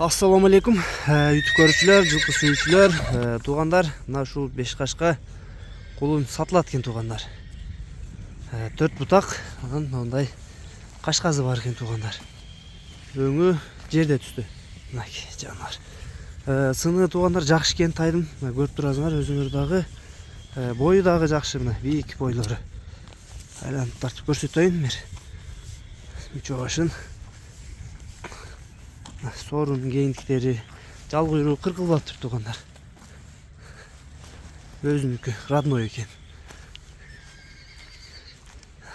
Assalamu alaikum YouTube көрүүчүлөр, жылкы сүйүүчүлөр, туугандар. Мына ушул Бешкашка кулун сатылат экен туугандар. 4 бутак, анан мындай кашказы бар экен туугандар. Өңү жерде түстү. Мынакей жанар. Сыны туугандар жакшы экен тайдым. Көрүп турасыңар, өзүңөр дагы бою дагы жакшы, мына бийик бойлору. Айланып тартып көрсөтөйүн мен. Үчөшүн. Сорун кийиндиктери, жал куйругу кыркылып атып туугандар. Өзүнүкү, родной экен.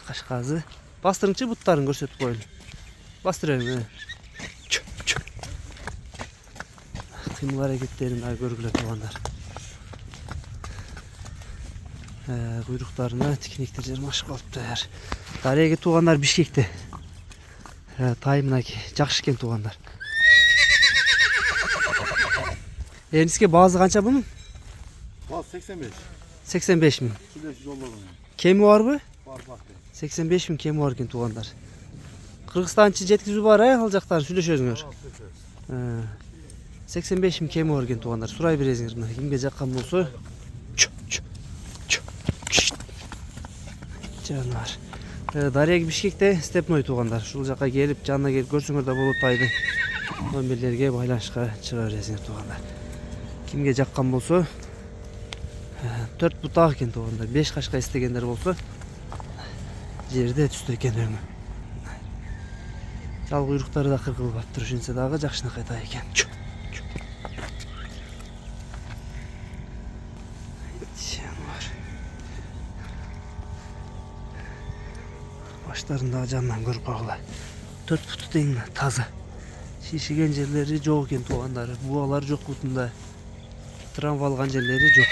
Кашказы. Бастырыңчы буттарын көрсөтүп коелу. Бастырайын. Кыймыл аракеттерин дагы көргүлө туугандар. Куйруктарына тикенектер жармашып калыптыр. Дареги туугандар Бишкекте. Тай мынакей, жакшы экен туугандар. Ernisiga bazı kança bunun? Bazı 85. 85 bin. Süleş yollarım. Kemi var mı? Var bak. 85 bin kemi var eкен tuğanlar. Kırgızstançı jetkizүү var alacaklar süleşözüңөр. 85 bin kemi var eкен tuğanlar. Suray beresiңер мына кимге жаккан болсо. Жанар. Дареги Бишкекте степной туğanlar. Ушул жака келип, жанына келип көрсөңөр да болот тайды. Номерлерге байланышка чыга бересиңер туğanlar. Kimge jakkan bolsa 4 butaq eкен tuğanlar. 5 kaşka istegендер bolsa жерде түстү экен өңү. Жал куйруктары да кыркылып атыптыр, ошентсе дагы жакшынакай тай экен. Баштарын дагы жанынан көрүп калгыла. 4 буту тең таза. Шишиген жерлери жок экен туğanдар. Буалар жок бутунда. Травма алган жерлери жок.